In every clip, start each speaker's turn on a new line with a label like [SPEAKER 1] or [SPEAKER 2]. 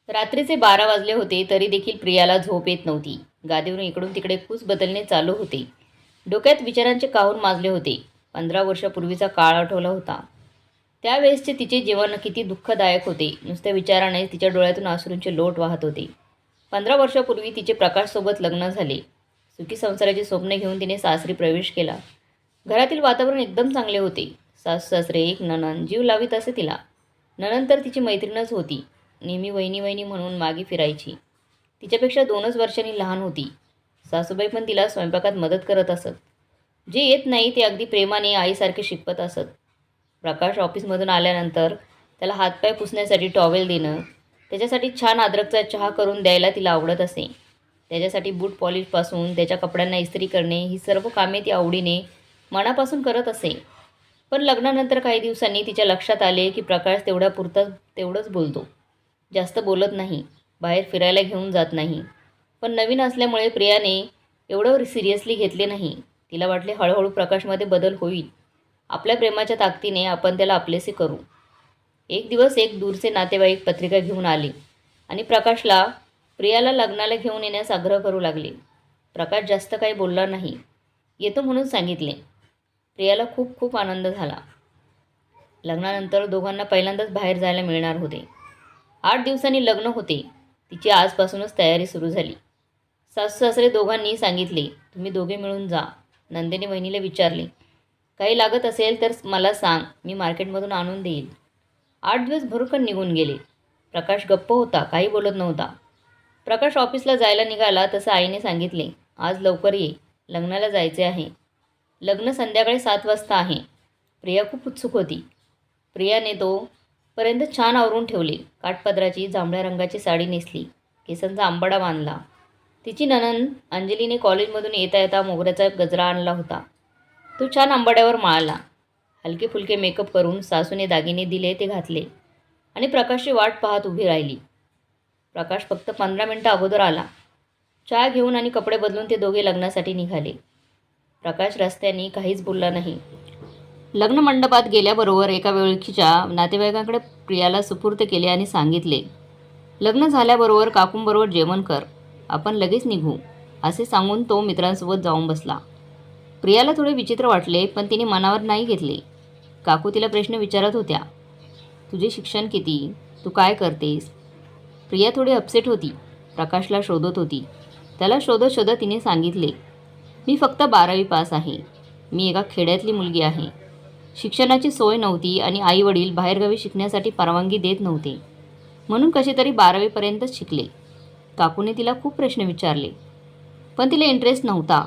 [SPEAKER 1] रात्रीचे 12 वाजले होते तरी देखील प्रियाला झोप येत नव्हती. गादीवरून इकडून तिकडे कूस बदलणे चालू होते. डोक्यात विचारांचे काहूर माजले होते. 15 वर्षापूर्वीचा काळ आठवला होता. त्यावेळेसचे तिचे जीवन किती दुःखदायक होते. नुसत्या विचाराने तिच्या डोळ्यातून अश्रूंचे लोट वाहत होते. 15 वर्षापूर्वी तिचे प्रकाशसोबत लग्न झाले. सुखी संसाराची स्वप्ने घेऊन तिने सासरी प्रवेश केला. घरातील वातावरण एकदम चांगले होते. सासू सासरे, एक नणंद जीव लावीत असे तिला. नणंद तर तिची मैत्रीणच होती. नेहमी वहिनी वहिनी म्हणून मागे फिरायची. तिच्यापेक्षा 2च वर्षांनी लहान होती. सासूबाई पण तिला स्वयंपाकात मदत करत असत. जे येत नाही ते अगदी प्रेमाने आईसारखे शिकवत असत. प्रकाश ऑफिसमधून आल्यानंतर त्याला हातपाय पुसण्यासाठी टॉवेल देणं, त्याच्यासाठी छान अद्रकचा चहा करून द्यायला तिला आवडत असे. त्याच्यासाठी बूट पॉलिशपासून त्याच्या कपड्यांना इस्त्री करणे ही सर्व कामे ती आवडीने मनापासून करत असे. पण लग्नानंतर काही दिवसांनी तिच्या लक्षात आले की प्रकाश तेवढ्यापुरतं तेवढंच बोलतो. जास्त बोलत नाही, बाहेर फिरायला घेऊन जात नाही. पण नवीन असल्यामुळे प्रियाने एवढं सिरियसली घेतले नाही. तिला वाटले हळूहळू प्रकाशमध्ये बदल होईल. आपल्या प्रेमाच्या ताकदीने आपण त्याला आपलेसे करू. एक दिवस एक दूरचे नातेवाईक पत्रिका घेऊन आले आणि प्रकाशला प्रियाला लग्नाला घेऊन येण्यास आग्रह करू लागले. प्रकाश जास्त काही बोलला नाही. येतो म्हणून सांगितले. प्रियाला खूप खूप आनंद झाला. लग्नानंतर दोघांना पहिल्यांदाच बाहेर जायला मिळणार होते. 8 दिवसांनी लग्न होते. तिची आजपासूनच तयारी सुरू झाली. सासू सासरे दोघांनी सांगितले, तुम्ही दोघे मिळून जा. नंदिनी वहिनीला विचारले, काही लागत असेल तर मला सांग, मी मार्केटमधून आणून देईल. 8 दिवस भरकन निघून गेले. प्रकाश गप्प होता, काही बोलत नव्हता. प्रकाश ऑफिसला जायला निघाला तसं आईने सांगितले, आज लवकर ये, लग्नाला जायचे आहे. लग्न संध्याकाळी 7 वाजता आहे. प्रिया खूप उत्सुक होती. प्रियाने पर्यंत छान आवरून ठेवले. काठपदराची जांभळ्या रंगाची साडी नेसली. केसांचा अंबाडा बांधला. तिची नणंद अंजलीने कॉलेजमधून येता येता मोगऱ्याचा गजरा आणला होता. तो छान अंबाड्यावर माळला. हलके फुलके मेकअप करून सासूने दागिने दिले ते घातले आणि प्रकाशची वाट पाहत उभी राहिली. प्रकाश फक्त 15 मिनिटं अगोदर आला. चहा घेऊन आणि कपडे बदलून ते दोघे लग्नासाठी निघाले. प्रकाश रस्त्याने काहीच बोलला नाही. लग्न मंडपात गेल्याबरोबर एका ओळखीच्या नातेवाईकांकडे प्रियाला सुपूर्द केले आणि सांगितले, लग्न झाल्याबरोबर काकूंबरोबर जेवण कर, आपण लगेच निघू, असे सांगून तो मित्रांसोबत जाऊन बसला. प्रियाला थोडे विचित्र वाटले, पण तिने मनावर नाही घेतले. काकू तिला प्रश्न विचारत होत्या, तुझे शिक्षण किती, तू काय करतेस? प्रिया थोडी अपसेट होती. प्रकाशला शोधत होती. त्याला शोधत शोधत तिने सांगितले, मी फक्त 12वी पास आहे. मी एका खेड्यातली मुलगी आहे. शिक्षणाची सोय नव्हती आणि आईवडील बाहेरगावी शिकण्यासाठी परवानगी देत नव्हते. म्हणून कशी तरी 12वीपर्यंतच शिकले. काकूने तिला खूप प्रश्न विचारले, पण तिला इंटरेस्ट नव्हता.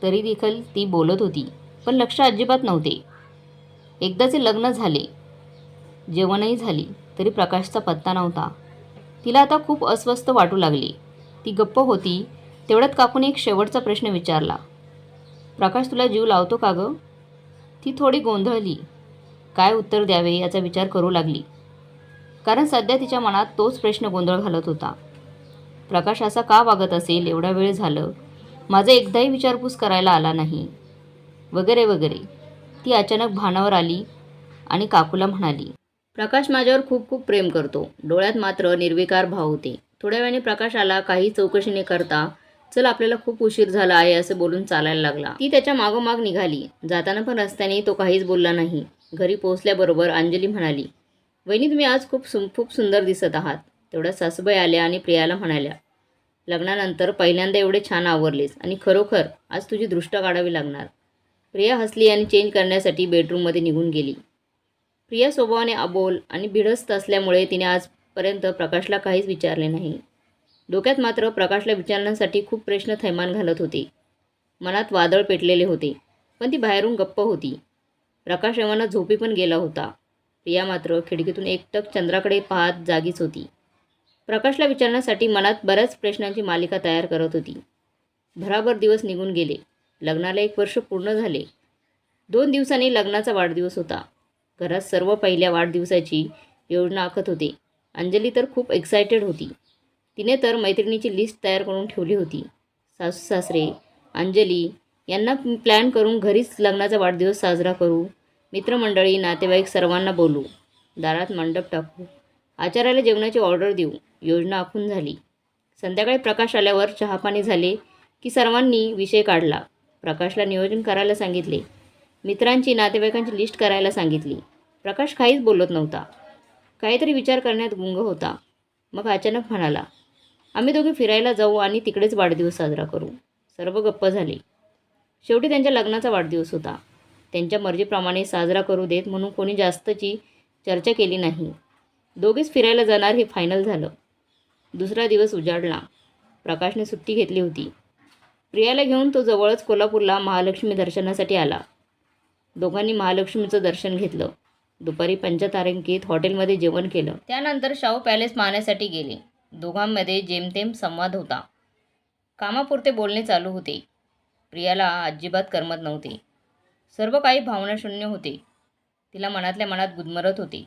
[SPEAKER 1] तरी देखील ती बोलत होती, पण लक्ष अजिबात नव्हते. एकदाचे लग्न झाले, जेवणही झाली, तरी प्रकाशचा पत्ता नव्हता. तिला आता खूप अस्वस्थ वाटू लागले. ती गप्प होती. तेवढ्यात काकूने एक शेवटचा प्रश्न विचारला, प्रकाश तुला जीव लावतो का गं? ती थोडी गोंधळली. काय उत्तर द्यावे याचा विचार करू लागली, कारण सध्या तिच्या मनात तोच प्रश्न गोंधळ घालत होता. प्रकाश असा का वागत असेल? एवढा वेळ झालं, माझा एकदाही विचारपूस करायला आला नाही, वगैरे वगैरे. ती अचानक भानावर आली आणि काकूला म्हणाली, प्रकाश माझ्यावर खूप खूप प्रेम करतो. डोळ्यात मात्र निर्विकार भाव होते. थोड्या वेळाने प्रकाश आला. काही चौकशी न करता, चल आपल्याला खूप उशीर झाला आहे असे बोलून चालायला लागला. ती त्याच्या मागोमाग निघाली. जाताना पण रस्त्याने तो काहीच बोलला नाही. घरी पोहोचल्याबरोबर अंजली म्हणाली, वहिनी तुम्ही आज खूप सुंदर दिसत आहात. तेवढ्यात सासूबाई आल्या आणि प्रियाला म्हणाल्या, लग्नानंतर पहिल्यांदा एवढे छान आवरलेस आणि खरोखर आज तुझी दृष्ट काढावी लागणार. प्रिया हसली आणि चेंज करण्यासाठी बेडरूममध्ये निघून गेली. प्रिया स्वभावाने अबोल आणि भिडस्त असल्यामुळे तिने आजपर्यंत प्रकाशला काहीच विचारले नाही. डोक्यात मात्र प्रकाशला विचारण्यासाठी खूप प्रश्न थैमान घालत होते. मनात वादळ पेटलेले होते, पण ती बाहेरून गप्प होती. प्रकाश एव्हाना झोपी पण गेला होता. प्रिया मात्र खिडकीतून एकटक चंद्राकडे पाहत जागीच होती. प्रकाशला विचारण्यासाठी मनात बऱ्याच प्रश्नांची मालिका तयार करत होती. भराभर दिवस निघून गेले. लग्नाला 1 वर्ष पूर्ण झाले. 2 दिवसांनी लग्नाचा वाढदिवस होता. घरात सर्व पहिल्या वाढदिवसाची योजना आखत होते. अंजली तर खूप एक्सायटेड होती. तिने तर मैत्रिणीची लिस्ट तयार करून ठेवली होती. सासू सासरे, अंजली यांना प्लॅन करून घरीच लग्नाचा वाढदिवस साजरा करू. मित्रमंडळी, नातेवाईक सर्वांना बोलू. दारात मंडप टाकू. आचार्याला जेवणाची ऑर्डर देऊ, योजना आखून झाली. संध्याकाळी प्रकाश आल्यावर चहापाणी झाले की सर्वांनी विषय काढला. प्रकाशला नियोजन करायला सांगितले. मित्रांची, नातेवाईकांची लिस्ट करायला सांगितली. प्रकाश काहीच बोलत नव्हता. काहीतरी विचार करण्यात गुंग होता. मग अचानक म्हणाला, आम्ही दोघे फिरायला जाऊ आणि तिकडेच वाढदिवस साजरा करू. सर्व गप्प झाले. शेवटी त्यांच्या लग्नाचा वाढदिवस होता. त्यांच्या मर्जीप्रमाणे साजरा करू देत म्हणून कोणी जास्तची चर्चा केली नाही. दोघेच फिरायला जाणार हे फायनल झालं. दुसरा दिवस उजाडला. प्रकाशने सुट्टी घेतली होती. प्रियाला घेऊन तो जवळच कोल्हापूरला महालक्ष्मी दर्शनासाठी आला. दोघांनी महालक्ष्मीचं दर्शन घेतलं. दुपारी पंचतारांकित हॉटेलमध्ये जेवण केलं. त्यानंतर शाहू पॅलेस पाहण्यासाठी गेले. दोघांमध्ये जेमतेम संवाद होता. कामापुरते बोलणे चालू होते. प्रियाला अजिबात करमत नव्हते. सर्व काही भावनाशून्य होते. तिला मनातल्या मनात गुदमरत होते.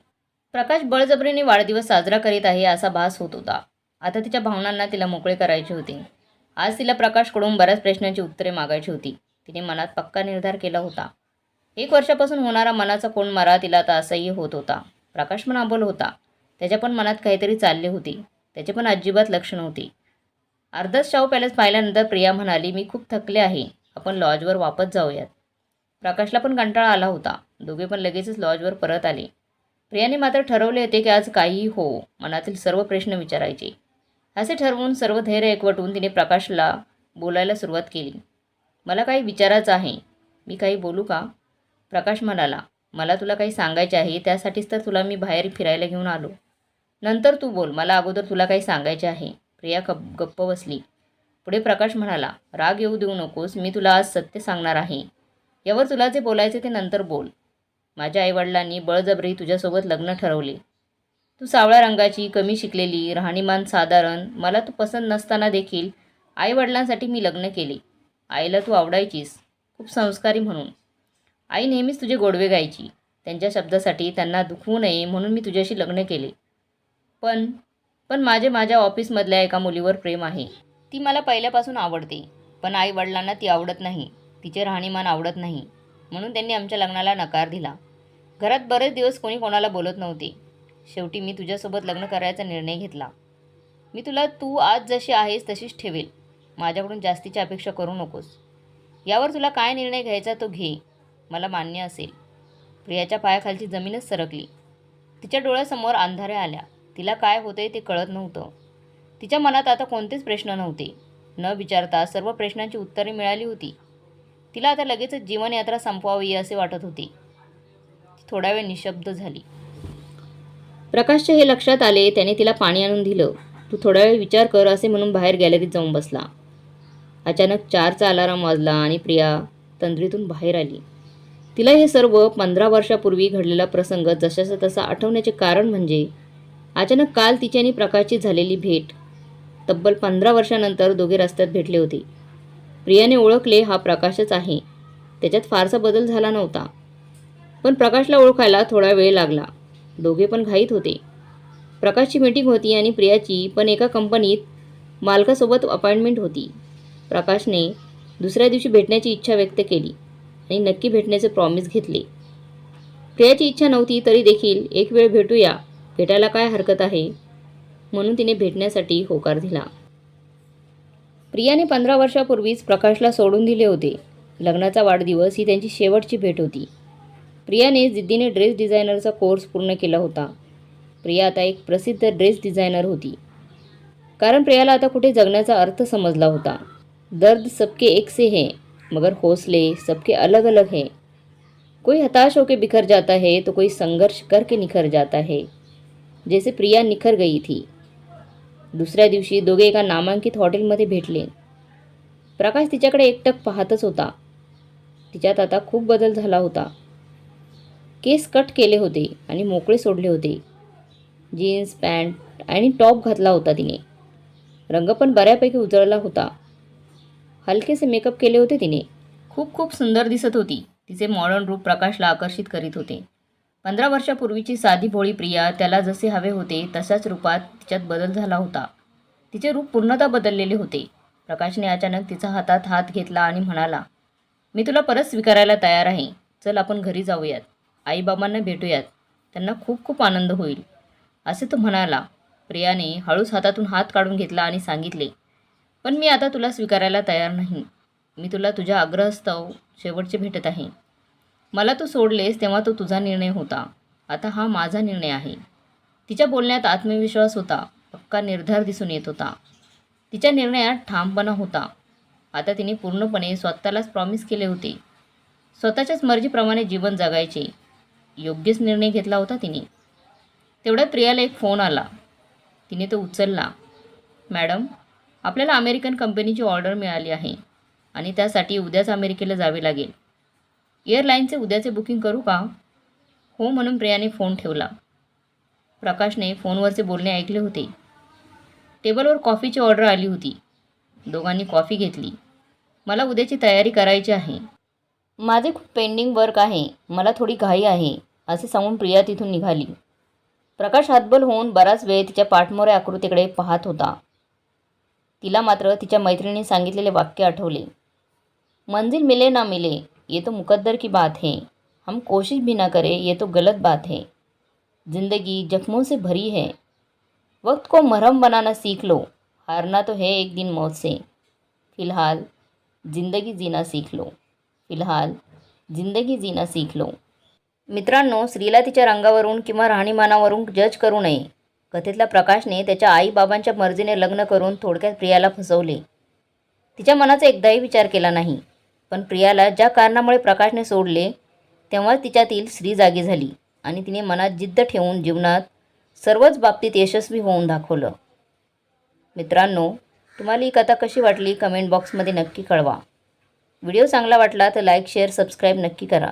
[SPEAKER 1] प्रकाश बळजबरीने वाढदिवस साजरा करीत आहे असा भास होत होता. आता तिच्या भावनांना तिला मोकळे करायचे होते. आज तिला प्रकाशकडून बऱ्याच प्रश्नांची उत्तरे मागायची होती. तिने मनात पक्का निर्धार केला होता. 1 वर्षापासून होणारा मनाचा कोंडमारा तिला आता असह्य होत होता. प्रकाश पण अबोल होता. त्याच्या पण मनात काहीतरी चालले होते. त्याचे पण अजिबात लक्ष नव्हते. अर्धच शाहू पॅलेस पाहिल्यानंतर प्रिया म्हणाली, मी खूप थकले आहे. आपण लॉजवर वापस जाऊयात. प्रकाशला पण कंटाळा आला होता. दोघे पण लगेचच लॉजवर परत आले. प्रियाने मात्र ठरवले होते की आज काहीही हो, मनातील सर्व प्रश्न विचारायचे. असे ठरवून सर्व धैर्य एकवटून तिने प्रकाशला बोलायला सुरुवात केली. मला काही विचारायचं आहे. मी काही बोलू का? प्रकाश म्हणाला, मला तुला काही सांगायचे आहे. त्यासाठीच तर तुला मी बाहेर फिरायला घेऊन आलो. नंतर तू बोल. मला अगोदर तुला काही सांगायचे आहे. प्रिया गप्प बसली. पुढे प्रकाश म्हणाला, राग येऊ देऊ नकोस. मी तुला आज सत्य सांगणार आहे. यावर तुला जे बोलायचे ते नंतर बोल. माझ्या आईवडिलांनी बळजबरी तुझ्यासोबत लग्न ठरवले. तू सावळ्या रंगाची, कमी शिकलेली, राहणीमान साधारण, मला तू पसंत नसताना देखील आईवडिलांसाठी मी लग्न केले. आईला तू आवडायचीस, खूप संस्कारी म्हणून. आई नेहमीच तुझे गोडवे गायची. त्यांच्या शब्दासाठी त्यांना दुखवू नये म्हणून मी तुझ्याशी लग्न केले. पण माझ्या ऑफिसमधल्या एका मुलीवर प्रेम आहे. ती मला पहिल्यापासून आवडते. पण आईवडिलांना ती आवडत नाही. तिचे राहणीमान आवडत नाही. म्हणून त्यांनी आमच्या लग्नाला नकार दिला. घरात बरेच दिवस कोणी कोणाला बोलत नव्हते. शेवटी मी तुझ्यासोबत लग्न करायचा निर्णय घेतला. मी तुला तू आज जशी आहेस तशीच ठेवेल. माझ्याकडून जास्तीची अपेक्षा करू नकोस. यावर तुला काय निर्णय घ्यायचा तो घे. मला मान्य असेल. प्रियाच्या पायाखालची जमीनच सरकली. तिच्या डोळ्यासमोर अंधाऱ्या आल्या. तिला काय होते ते कळत नव्हतं. तिच्या मनात आता कोणतेच प्रश्न नव्हते. न विचारता सर्व प्रश्नांची उत्तरे मिळाली होती. तिला आता लगेचच जीवनयात्रा संपवावी असे वाटत होते. ती थोडा वेळ निशब्द झाली. प्रकाशच्या हे लक्षात आले. त्याने तिला पाणी आणून दिलं. तू थोडा वेळ विचार कर असे म्हणून बाहेर गॅलरीत जाऊन बसला. अचानक 4चा अलार्म वाजला आणि प्रिया तंद्रीतून बाहेर आली. तिला हे सर्व 15 वर्षापूर्वी घडलेला प्रसंग जशाचा तसा आठवण्याचे कारण म्हणजे अचानक काल तिची आणि प्रकाशची झालेली भेट. तब्बल 15 वर्षानंतर दोघे रस्त्यात भेटले होते. प्रियाने ओळखले हा प्रकाशच आहे. त्याच्यात फारसा बदल झाला नव्हता. पण प्रकाशला ओळखायला थोडा वेळ लागला. दोघे पण घाईत होते. प्रकाशची मीटिंग होती आणि प्रियाची पण एका कंपनीत मालकासोबत अपॉइंटमेंट होती. प्रकाशने दुसऱ्या दिवशी भेटण्याची इच्छा व्यक्त केली आणि नक्की भेटण्याचे प्रॉमिस घेतले. प्रियाची इच्छा नव्हती तरी देखील एक वेळ भेटायला काय हरकत आहे, म्हणून तिने भेटण्यासाठी होकार दिला. प्रियाने 15 वर्षापूर्वीच प्रकाशला सोडून दिले होते. लग्नाचा वाढदिवस ही त्यांची शेवटची भेट होती. प्रियाने जिद्दीने ड्रेस डिझायनरचा कोर्स पूर्ण केला होता. प्रिया आता एक प्रसिद्ध ड्रेस डिझायनर होती. कारण प्रियाला आता कुठे जगण्याचा अर्थ समजला होता. दर्द सबके एक से है, मगर हौसले सबके अलग अलग है. कोई हताश होकर बिखर जाता है तो कोई संघर्ष करके निखर जाता है. जैसे प्रिया निखर गई थी. दुसऱ्या दिवशी दोघे एका नामांकित हॉटेलमध्ये भेटले. प्रकाश तिच्याकडे एकटक पाहतच होता. तिच्यात आता खूप बदल झाला होता. केस कट केले होते आणि मोकळे सोडले होते. जीन्स, पॅन्ट आणि टॉप घातला होता तिने. रंग पण बऱ्यापैकी उजळला होता. हलकेसे मेकअप केले होते तिने. खूप सुंदर दिसत होती. तिचे मॉडर्न रूप प्रकाशला आकर्षित करीत होते. 15 वर्षापूर्वीची साधी भोळी प्रिया त्याला जसे हवे होते तशाच रूपात तिच्यात बदल झाला होता. तिचे रूप पूर्णतः बदललेले होते. प्रकाशने अचानक तिचा हातात हात घेतला आणि म्हणाला, मी तुला परत स्वीकारायला तयार आहे. चल आपण घरी जाऊयात. आईबाबांना भेटूयात. त्यांना खूप आनंद होईल. असे तो म्हणाला. प्रियाने हळूच हातातून हात काढून घेतला आणि सांगितले, पण मी आता तुला स्वीकारायला तयार नाही. मी तुला तुझ्या आग्रहास्तव शेवटचे भेटत आहे. मला तू सोडलेस तेव्हा तो तुझा निर्णय होता. आता हा माझा निर्णय आहे. तिच्या बोलण्यात आत्मविश्वास होता, पक्का निर्धार दिसून येत होता. तिच्या निर्णयात ठामपणा होता. आता तिने पूर्णपणे स्वतःलाच प्रॉमिस केले होते. स्वतःच्याच मर्जीप्रमाणे जीवन जगायचे. योग्यच निर्णय घेतला होता तिने. तेवढ्यात प्रियाला एक फोन आला. तिने तो उचलला. मॅडम, आपल्याला अमेरिकन कंपनीची ऑर्डर मिळाली आहे आणि त्यासाठी उद्याच अमेरिकेला जावे लागेल. एअरलाईनचे उद्याचे बुकिंग करू का? हो म्हणून प्रियाने फोन ठेवला. प्रकाशने फोनवरचे बोलणे ऐकले होते. टेबलवर कॉफीची ऑर्डर आली होती. दोघांनी कॉफी घेतली. मला उद्याची तयारी करायची आहे. माझे खूप पेंडिंग वर्क आहे. मला थोडी घाई आहे, असे सांगून प्रिया तिथून निघाली. प्रकाश हातबल होऊन बराच वेळ तिच्या पाठमोऱ्या आकृतीकडे पाहत होता. तिला मात्र तिच्या मैत्रिणीने सांगितलेले वाक्य आठवले. मंजिल मिले ना मिले, ये तो मुकद्दर की बात है. हम कोशिश भी ना करें, ये तो गलत बात है. जिंदगी जख्मों से भरी है. वक्त को मरहम बनाना सीख लो. हारना तो है एक दिन मौत से. फिलहाल जिंदगी जीना सीख लो. फिलहाल जिंदगी जीना सीख लो. मित्रांनो, स्त्रीला तिच्या रंगावरून किंवा राहणीमानावरून जज करू नये. कथेतल्या प्रकाशने त्याच्या आईबाबांच्या मर्जीने लग्न करून थोडक्यात प्रियाला फसवले. तिच्या मनाचा एकदाही विचार केला नाही. पण प्रियाला ज्या कारणामुळे प्रकाशने सोडले, तेव्हा तिच्यातील स्त्री जागी झाली आणि तिने मनात जिद्द ठेवून जीवनात सर्वच बाबतीत यशस्वी होऊन दाखवलं. मित्रांनो, तुम्हाला ही कथा कशी वाटली कमेंट बॉक्समध्ये नक्की कळवा. व्हिडिओ चांगला वाटला तर लाईक, शेअर, सबस्क्राईब नक्की करा.